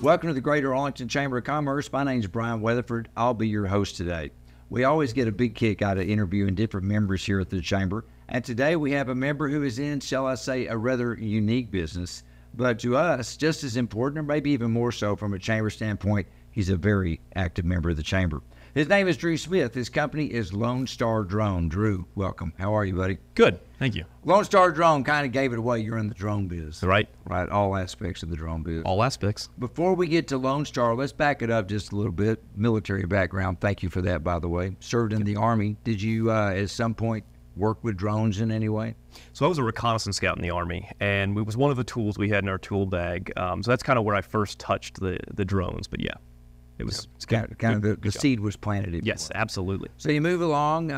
Welcome to the Greater Arlington Chamber of Commerce. My name is Brian Weatherford. I'll be your host today. We always get a big kick out of interviewing different members here at the Chamber. And today we have a member who is in, shall I say, a rather unique business. But to us, just as important, or maybe even more so from a Chamber standpoint, he's a very active member of the Chamber. His name is Drew Smith. His company is Lone Star Drone. Drew, welcome. How are you, buddy? Good, thank you. Lone Star Drone kind of gave it away. You're in the drone biz. Right. Right, all aspects of the drone biz. All aspects. Before we get to Lone Star, let's back it up just a little bit. Military background. Thank you for that, by the way. Served in the Army. Did you, at some point, work with drones in any way? So I was a reconnaissance scout in the Army, and it was one of the tools we had in our tool bag. So that's kind of where I first touched the drones. But yeah, it was kind of the seed was planted. Yes, absolutely. So you move along,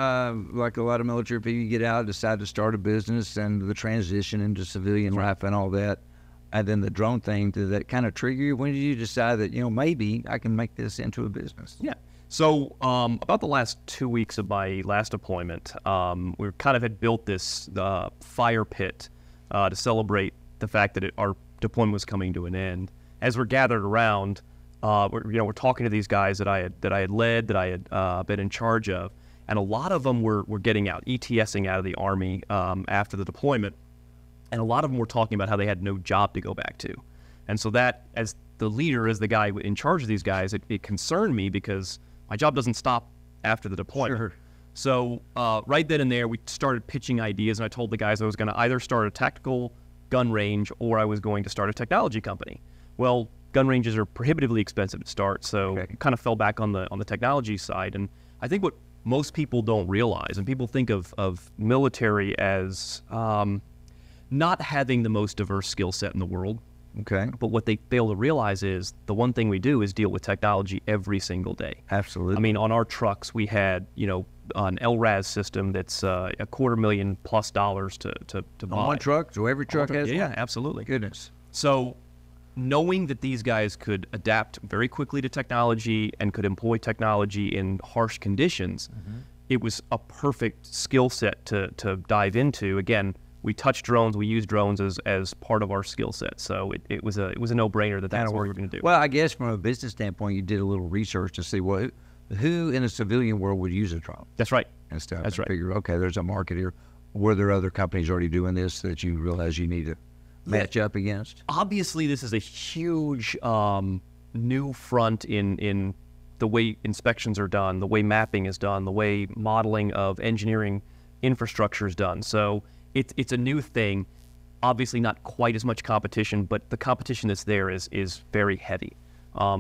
like a lot of military people, you get out, decide to start a business, and the transition into civilian life and all that. And then the drone thing, did that kind of trigger you? When did you decide that, maybe I can make this into a business? Yeah. So about the last 2 weeks of my last deployment, we kind of had built this fire pit to celebrate the fact that our deployment was coming to an end. As we're gathered around, we're talking to these guys that I had led, that I had been in charge of, and a lot of them were getting out, ETSing out of the Army after the deployment, and a lot of them were talking about how they had no job to go back to. And so that, as the leader, as the guy in charge of these guys, it concerned me because my job doesn't stop after the deployment. Sure. So right then and there, we started pitching ideas, and I told the guys I was going to either start a tactical gun range or I was going to start a technology company. Well, gun ranges are prohibitively expensive to start, so kind of fell back on the technology side. And I think what most people don't realize, and people think of military as not having the most diverse skill set in the world. Okay. But what they fail to realize is the one thing we do is deal with technology every single day. Absolutely. I mean, on our trucks, we had, an LRAS system that's $250,000+ to buy. On one truck? So every truck has one? Yeah, absolutely. Goodness. So knowing that these guys could adapt very quickly to technology and could employ technology in harsh conditions, it was a perfect skill set to dive into. Again, we touch drones, we use drones as part of our skill set. So it was a no-brainer that's what we were going to do. Well, I guess from a business standpoint, you did a little research to see who in a civilian world would use a drone. That's right. And stuff. That's right. Figure, okay, there's a market here. Were there other companies already doing this that you realize you need to match up against? Obviously, this is a huge new front in the way inspections are done, the way mapping is done, the way modeling of engineering infrastructure is done. So it's a new thing. Obviously, not quite as much competition, but the competition that's there is very heavy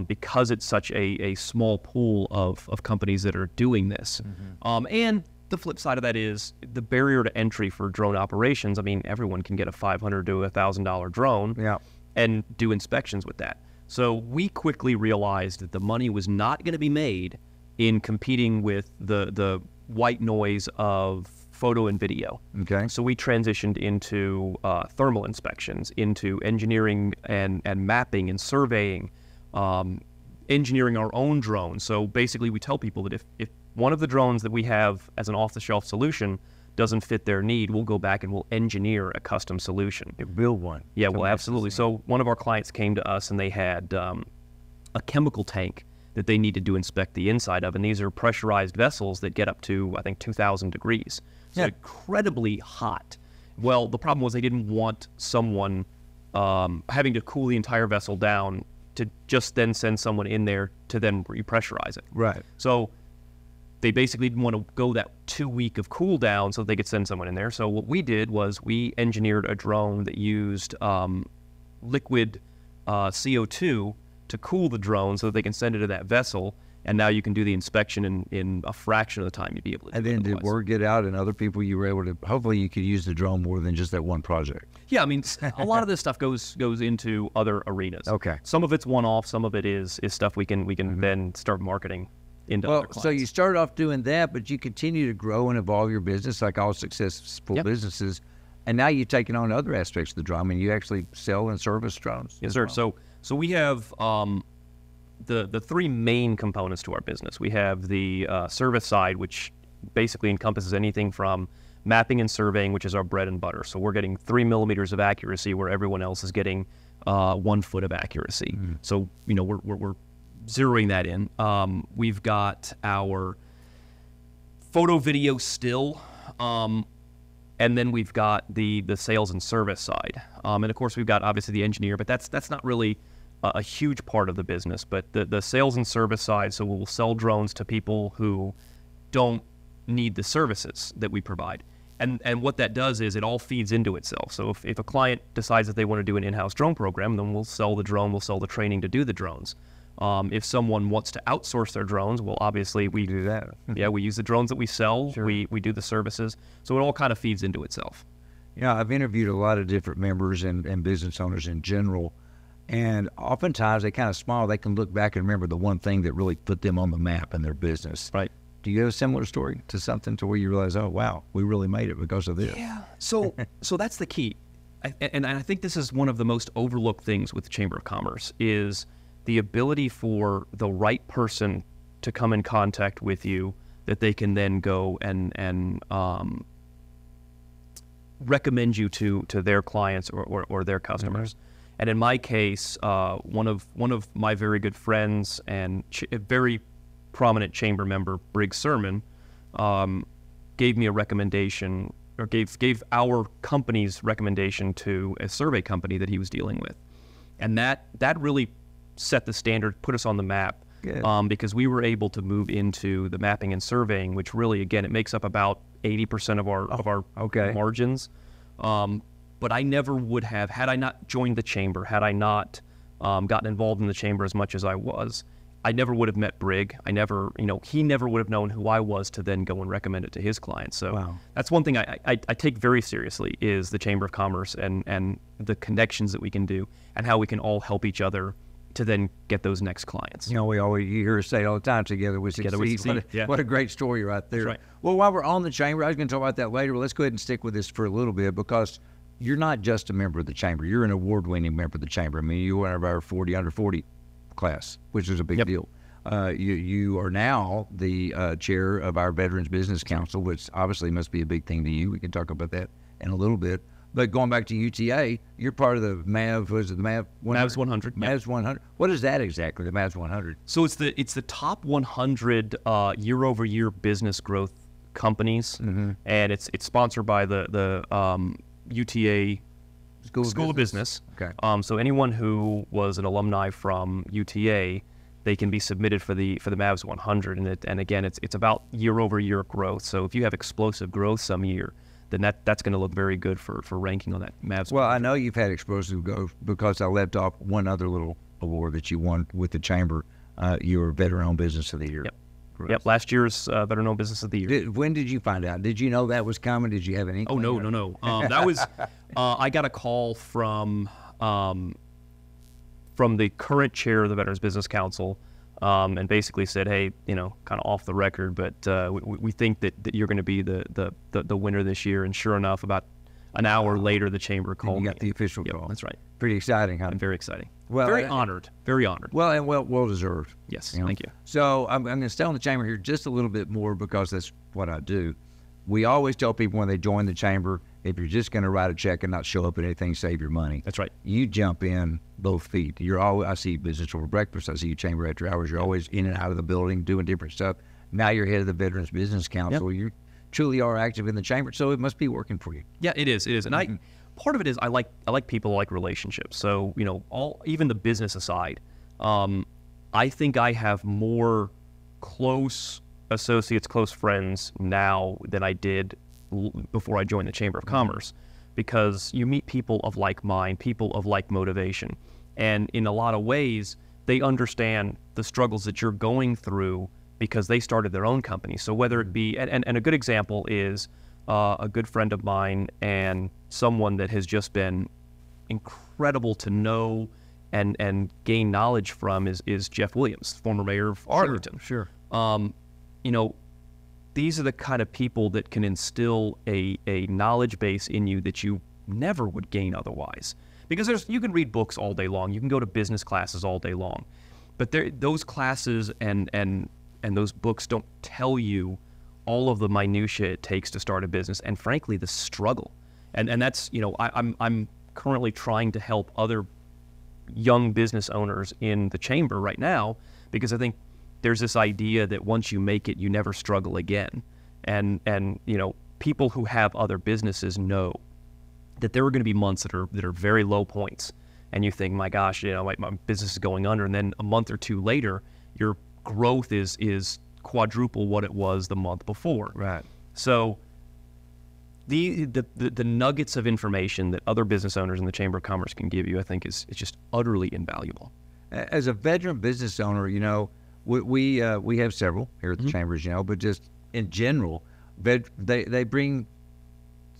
because it's such a small pool of companies that are doing this. And the flip side of that is the barrier to entry for drone operations. I mean, everyone can get a $500 to $1,000 drone and do inspections with that. So we quickly realized that the money was not going to be made in competing with the white noise of photo and video. Okay. So we transitioned into thermal inspections, into engineering and mapping and surveying, engineering our own drones. So basically we tell people that if one of the drones that we have as an off-the-shelf solution doesn't fit their need, we'll go back and we'll engineer a custom solution. You build one. Yeah, well, absolutely. So one of our clients came to us and they had a chemical tank that they needed to inspect the inside of, and these are pressurized vessels that get up to, I think, 2,000 degrees. So incredibly hot. Well, the problem was they didn't want someone having to cool the entire vessel down to just then send someone in there to then repressurize it. Right. So they basically didn't want to go that 2 week of cool down so they could send someone in there. So what we did was we engineered a drone that used liquid CO2 to cool the drone so that they can send it to that vessel, and now you can do the inspection in a fraction of the time you'd be able to do. And then did word get out and other people you were able to, hopefully you could use the drone more than just that one project. Yeah, I mean, a lot of this stuff goes into other arenas. Okay. Some of it's one-off, some of it is stuff we can then start marketing into other clients. So you started off doing that, but you continue to grow and evolve your business like all successful businesses, and now you've taken on other aspects of the drone. I mean, you actually sell and service drones. Yes, sir. So we have the three main components to our business. We have the service side, which basically encompasses anything from mapping and surveying, which is our bread and butter. So we're getting 3 millimeters of accuracy where everyone else is getting 1 foot of accuracy. So, we're zeroing that in. We've got our photo, video, still, and then we've got the sales and service side. And of course, we've got obviously the engineer, but that's not really a huge part of the business. But the sales and service side, so we'll sell drones to people who don't need the services that we provide. And what that does is it all feeds into itself. So if a client decides that they want to do an in-house drone program, then we'll sell the drone, we'll sell the training to do the drones. If someone wants to outsource their drones, well, obviously we do that. Yeah, we use the drones that we sell. Sure. We do the services. So it all kind of feeds into itself. Yeah, I've interviewed a lot of different members and business owners in general, and oftentimes they kind of smile. They can look back and remember the one thing that really put them on the map in their business. Right. Do you have a similar story to something to where you realize, oh, wow, we really made it because of this? Yeah. So that's the key. And I think this is one of the most overlooked things with the Chamber of Commerce is the ability for the right person to come in contact with you that they can then go and recommend you to their clients or their customers. Mm-hmm. And in my case, one of my very good friends and a very prominent chamber member, Briggs Sermon, gave me a recommendation, or gave our company's recommendation to a survey company that he was dealing with. And that really set the standard, put us on the map, because we were able to move into the mapping and surveying, which really, again, it makes up about 80% of our margins. But I never would have, had I not joined the chamber, had I not gotten involved in the chamber as much as I was, I never would have met Brig. He never would have known who I was to then go and recommend it to his clients. So That's one thing I take very seriously is the Chamber of Commerce and the connections that we can do and how we can all help each other to then get those next clients. You hear us say all the time, together we succeed. What a great story right there. That's right. Well, while we're on the chamber, I was going to talk about that later, but let's go ahead and stick with this for a little bit because you're not just a member of the chamber. You're an award-winning member of the chamber. I mean, you're one of our under 40 class, which is a big deal. You are now the chair of our Veterans Business Council, which obviously must be a big thing to you. We can talk about that in a little bit. But going back to UTA, you're part of the MAV. Was it the MAV 100? MAVs 100. MAVs 100. What is that exactly? The MAVs 100. So it's the top 100 year-over-year business growth companies, and it's sponsored by the UTA School of Business. Okay. So anyone who was an alumni from UTA, they can be submitted for the MAVs 100, and again, it's about year-over-year growth. So if you have explosive growth some year, then that's going to look very good for ranking on that MAVs. Well, I know you've had explosive growth because I left off one other little award that you won with the chamber. Your Veteran-Owned Business of the Year. Yep. Last year's Veteran-Owned Business of the Year. When did you find out? Did you know that was coming? Did you have any? Oh no. That was I got a call from the current chair of the Veterans Business Council, and basically said, hey, kind of off the record, but we think that you're going to be the winner this year. And sure enough, about an hour later, the chamber called me. You got the official call. That's right. Pretty exciting, huh? And very exciting. Well, very honored. Very honored. Well, and well deserved. Yes, thank you. So I'm going to stay on the chamber here just a little bit more because that's what I do. We always tell people when they join the chamber, if you're just going to write a check and not show up at anything, save your money. That's right. You jump in both feet. I see business over breakfast. I see you chamber after hours. You're always in and out of the building doing different stuff. Now you're head of the Veterans Business Council. Yep. You truly are active in the chamber, so it must be working for you. Yeah, it is. And part of it is I like people, I like relationships. So even the business aside, I think I have more close associates, close friends now than I did before I joined the Chamber of Commerce, because you meet people of like mind, people of like motivation, and in a lot of ways they understand the struggles that you're going through because they started their own company. So whether it be, and a good example is a good friend of mine and someone that has just been incredible to know and gain knowledge from is Jeff Williams, former mayor of Arlington. Sure. These are the kind of people that can instill a knowledge base in you that you never would gain otherwise. Because you can read books all day long, you can go to business classes all day long, but those classes and those books don't tell you all of the minutia it takes to start a business, and frankly, the struggle. And that's I'm currently trying to help other young business owners in the chamber right now, because I think there's this idea that once you make it, you never struggle again. And people who have other businesses know that there are going to be months that are very low points, and you think, my gosh, my business is going under, and then a month or two later, your growth is quadruple what it was the month before. Right. So the nuggets of information that other business owners in the Chamber of Commerce can give you, I think, is just utterly invaluable. As a veteran business owner, we have several here at the Chambers, but just in general,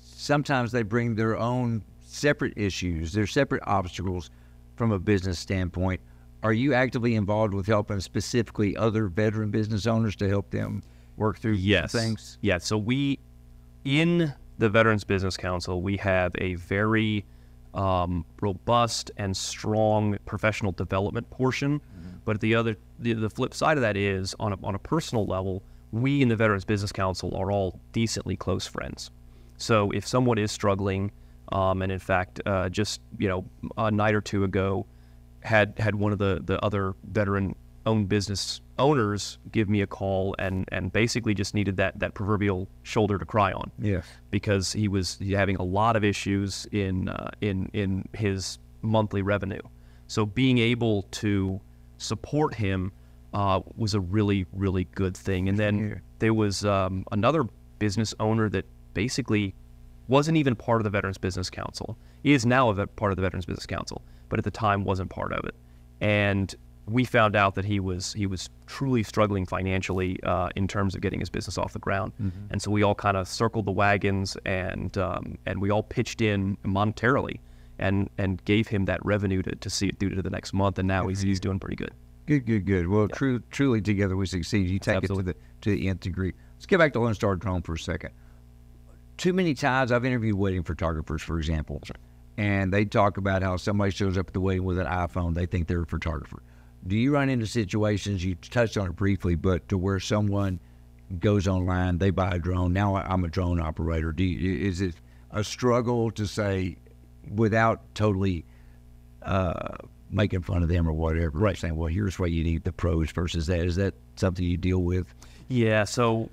sometimes they bring their own separate issues, their separate obstacles from a business standpoint. Are you actively involved with helping specifically other veteran business owners to help them work through things? Yeah. So in the Veterans Business Council, we have a very robust and strong professional development portion. But the flip side of that is on a personal level, we in the Veterans Business Council are all decently close friends. So if someone is struggling, and in fact, just a night or two ago, had one of the other veteran-owned business owners give me a call and basically just needed that proverbial shoulder to cry on. Yeah. Because he was having a lot of issues in his monthly revenue. So being able to support him was a really, really good thing. And then there was another business owner that basically wasn't even part of the Veterans Business Council. He is now part of the Veterans Business Council, but at the time wasn't part of it. And we found out that he was truly struggling financially in terms of getting his business off the ground. And so we all kind of circled the wagons and we all pitched in monetarily and gave him that revenue to see it through to the next month. And now he's doing pretty good. Good. Well, truly together we succeed. You take Absolutely. it to the nth degree. Let's get back to Lone Star Drone for a second. Too many times I've interviewed wedding photographers, for example, and they talk about how somebody shows up at the wedding with an iPhone. They think they're a photographer. Do you run into situations, you touched on it briefly, but to where someone goes online, they buy a drone, now I'm a drone operator. Is it a struggle to say, without totally making fun of them or whatever, right, saying, well, here's what you need, the pros versus that? Is that something you deal with? Yeah, so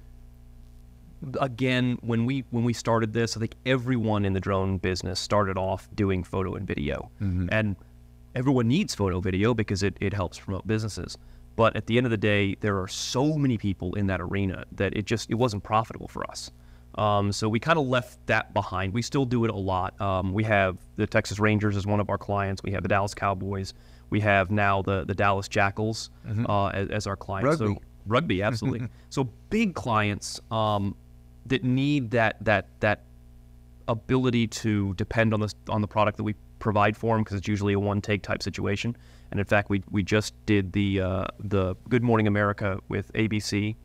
again, when we started this, I think everyone in the drone business started off doing photo and video. And everyone needs photo video because it helps promote businesses. But at the end of the day, there are so many people in that arena that it wasn't profitable for us. So we kind of left that behind. We still do it a lot. We have the Texas Rangers as one of our clients. We have the Dallas Cowboys. We have now the Dallas Jackals as our clients. Rugby. So rugby, absolutely. So big clients that need that ability to depend on the product that we provide for them, because it's usually a one-take type situation. And in fact, we just did the Good Morning America with ABC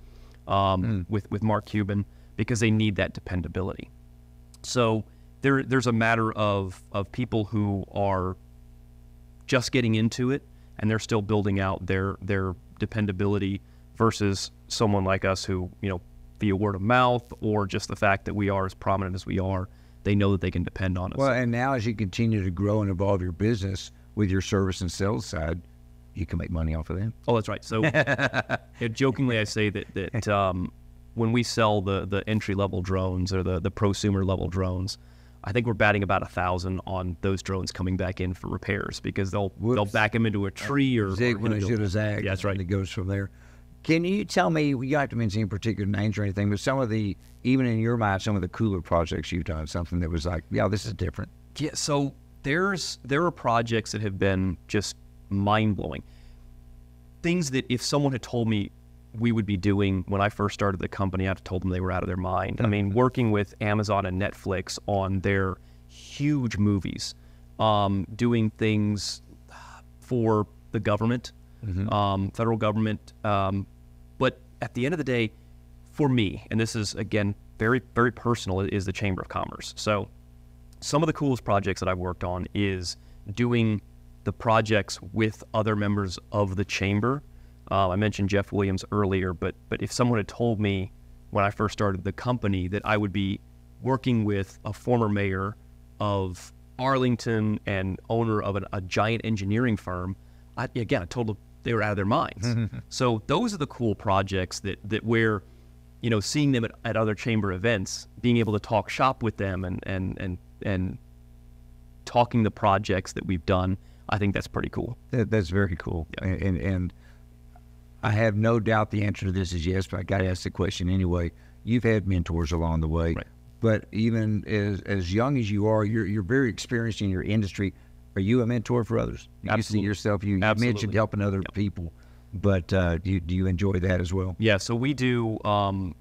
with Mark Cuban, because they need that dependability. So there's a matter of people who are just getting into it and they're still building out their dependability versus someone like us who, via word of mouth or just the fact that we are as prominent as we are, they know that they can depend on us. Well, and now as you continue to grow and evolve your business with your service and sales side, you can make money off of them. Oh, that's right. So jokingly, I say that when we sell the entry-level drones or the prosumer level drones, I think we're batting about 1,000 on those drones coming back in for repairs, because they'll back them into a tree or zig when it should have zagged. Yeah, that's right. And it goes from there. Can you tell me, you don't have to mention any particular names or anything, but some of the, even in your mind, some of the cooler projects you've done, something that was like, yeah, this is different. Yeah, so there are projects that have been just mind-blowing. Things that if someone had told me we would be doing when I first started the company, I'd have told them they were out of their mind. I mean, working with Amazon and Netflix on their huge movies, doing things for the government, federal government. But at the end of the day, for me, and this is, again, very, very personal, is the Chamber of Commerce. So some of the coolest projects that I've worked on is doing the projects with other members of the Chamber. I mentioned Jeff Williams earlier, but if someone had told me when I first started the company that I would be working with a former mayor of Arlington and owner of a giant engineering firm, I told them they were out of their minds. So those are the cool projects that where, seeing them at other chamber events, being able to talk shop with them and talking the projects that we've done, I think that's pretty cool. That's very cool. Yeah. And I have no doubt the answer to this is yes, but I got to ask the question anyway. You've had mentors along the way, right. But even as young as you are, you're very experienced in your industry. Are you a mentor for others? Absolutely. You see yourself, you mentioned helping other people, but do you enjoy that as well? Yeah, so we do. I'm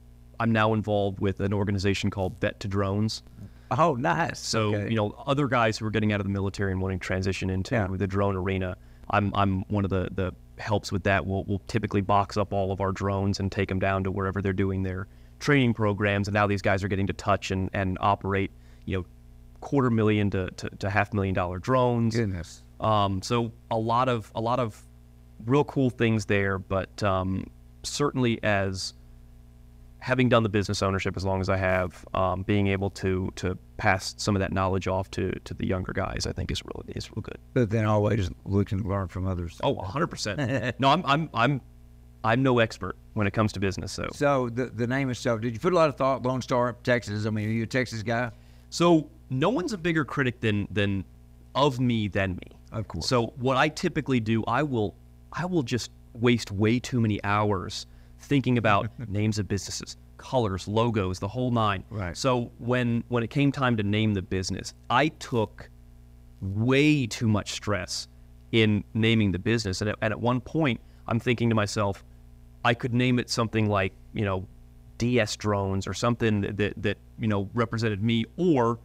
now involved with an organization called Vet to Drones. Oh, nice. So, other guys who are getting out of the military and wanting to transition into the drone arena, I'm one of the helps with that. We'll typically box up all of our drones and take them down to wherever they're doing their training programs. And now these guys are getting to touch and operate, $250,000 to $500,000 drones. Goodness. So a lot of real cool things there, but certainly as having done the business ownership as long as I have, being able to pass some of that knowledge off to the younger guys, I think is real good. But then always looking to learn from others. Oh, 100%. No, I'm no expert when it comes to business. So the name itself, did you put a lot of thought? Lone Star, Texas. I mean, are you a Texas guy? So no one's a bigger critic than me. Of course. So what I typically do, I will just waste way too many hours thinking about names of businesses, colors, logos, the whole nine. Right. So when it came time to name the business, I took way too much stress in naming the business. And at one point, I'm thinking to myself, I could name it something like, DS Drones or something that represented me, or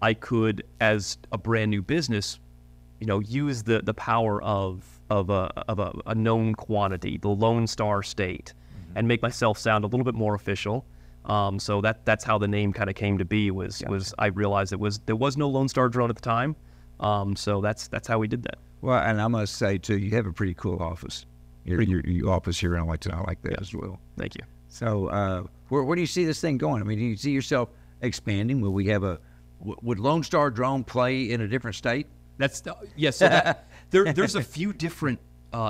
I could, as a brand new business, use the power of a known quantity, the Lone Star State, and make myself sound a little bit more official. So that's how the name kind of came to be. Was I realized there was no Lone Star drone at the time. So that's how we did that. Well, and I must say too, you have a pretty cool office. Your office here, and I like that as well. Thank you. So where do you see this thing going? I mean, do you see yourself expanding? Will we have would Lone Star drone play in a different state? Yes. So there's a few different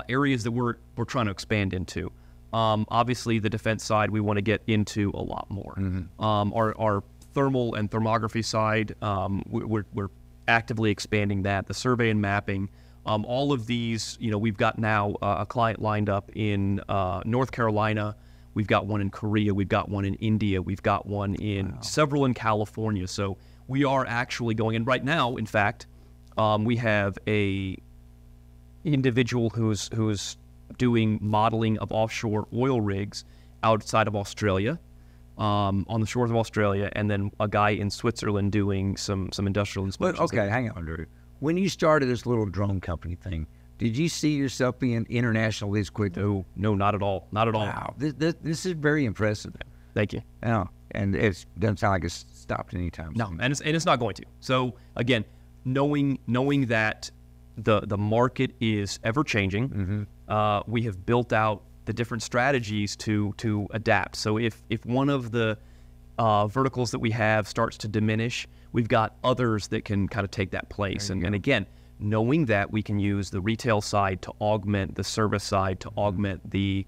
areas that we're trying to expand into. Obviously, the defense side we want to get into a lot more. Our thermal and thermography side, we're actively expanding that. The survey and mapping, all of these, we've got now a client lined up in North Carolina. We've got one in Korea. We've got one in India. We've got one in several in California. So we are actually going. And right now, in fact, we have a individual who's doing modeling of offshore oil rigs outside of Australia, on the shores of Australia, and then a guy in Switzerland doing some industrial inspections. Okay, hang on, Drew. When you started this little drone company thing, did you see yourself being international this quick? No, not at all. Not at all. Wow, this is very impressive. Thank you. Yeah, and it doesn't sound like it's stopped anytime soon. No, and it's not going to. So again, knowing that the market is ever changing, we have built out the different strategies to adapt. So if one of the verticals that we have starts to diminish, we've got others that can kind of take that place. And again, knowing that we can use the retail side to augment the service side, to augment the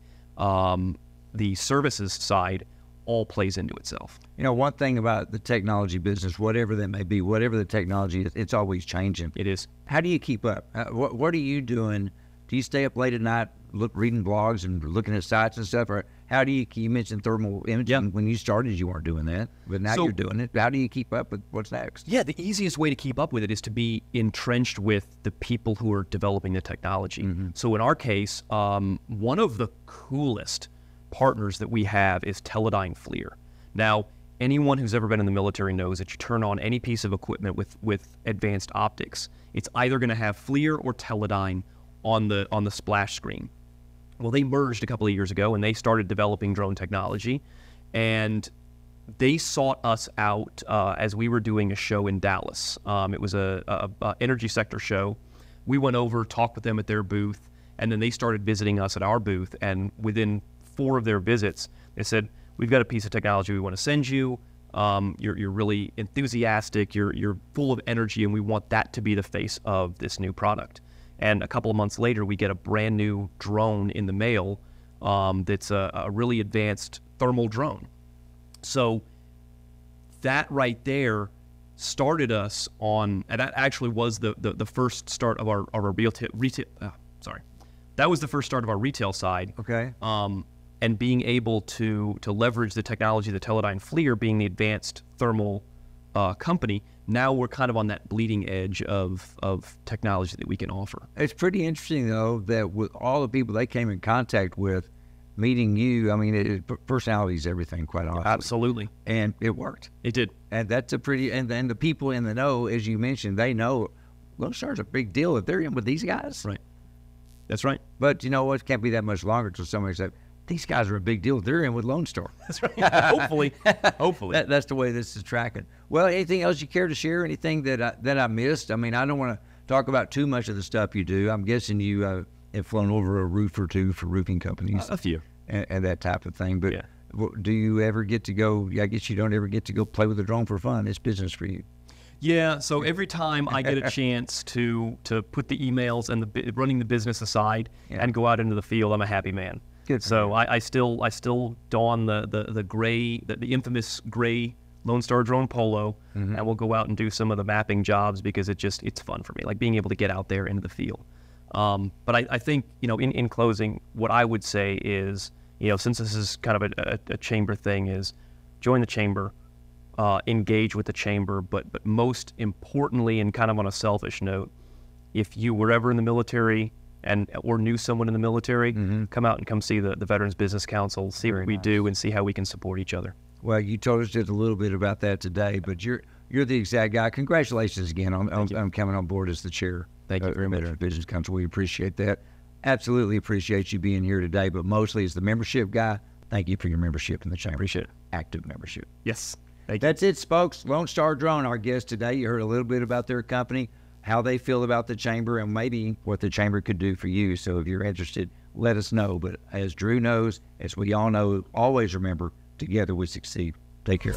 services side, all plays into itself. One thing about the technology business, whatever that may be, whatever the technology is, it's always changing. It is. How do you keep up? What are you doing? Do you stay up late at night, reading blogs and looking at sites and stuff? Or how do you mentioned thermal imaging. Yeah. When you started, you weren't doing that, but now you're doing it. How do you keep up with what's next? Yeah, the easiest way to keep up with it is to be entrenched with the people who are developing the technology. So in our case, one of the coolest partners that we have is Teledyne FLIR. Now, anyone who's ever been in the military knows that you turn on any piece of equipment with advanced optics, it's either going to have FLIR or Teledyne on the splash screen. Well, they merged a couple of years ago and they started developing drone technology, and they sought us out as we were doing a show in Dallas. It was a energy sector show. We went over, talked with them at their booth, and then they started visiting us at our booth. And within 4 of their visits, they said, "We've got a piece of technology we want to send you. You're really enthusiastic. You're full of energy, and we want that to be the face of this new product. And a couple of months later, we get a brand new drone in the mail that's a really advanced thermal drone. So that right there started us on, and that actually was the first start of our retail. That was the first start of our retail side. Okay. And being able to leverage the technology, the Teledyne FLIR being the advanced thermal company, now we're kind of on that bleeding edge of technology that we can offer. It's pretty interesting, though, that with all the people they came in contact with, meeting you, I mean, personality is everything, quite honestly. Absolutely. And it worked. It did. And that's a pretty, and then the people in the know, as you mentioned, they know Lone Star's a big deal if they're in with these guys. Right. That's right. But you know what? It can't be that much longer until somebody says, these guys are a big deal. They're in with Lone Star. That's right. Hopefully. That's the way this is tracking. Well, anything else you care to share? Anything that I missed? I mean, I don't want to talk about too much of the stuff you do. I'm guessing you have flown over a roof or two for roofing companies. A few. And that type of thing. But do you ever get to go, I guess you don't ever get to go play with a drone for fun. It's business for you. Yeah, so every time I get a chance to put the emails and running the business aside and go out into the field, I'm a happy man. Good. So I still don the gray, the infamous gray Lone Star drone polo, and we'll go out and do some of the mapping jobs because it's fun for me, like being able to get out there into the field. But I think, in closing, what I would say is, since this is kind of a chamber thing, is join the chamber, engage with the chamber, but most importantly, and kind of on a selfish note, if you were ever in the military or knew someone in the military, come out and come see the Veterans Business Council, see what we do, and see how we can support each other. Well, you told us just a little bit about that today, but you're the exact guy. Congratulations again on coming on board as the chair. Thank you very much. Veterans Business Council. We appreciate that. Absolutely appreciate you being here today, but mostly as the membership guy, thank you for your membership in the chamber. Appreciate it. Active membership. Yes. Thank you. That's it, folks. Lone Star Drone, our guest today. You heard a little bit about their company, how they feel about the chamber, and maybe what the chamber could do for you. So if you're interested, let us know. But as Drew knows, as we all know, always remember, together we succeed. Take care.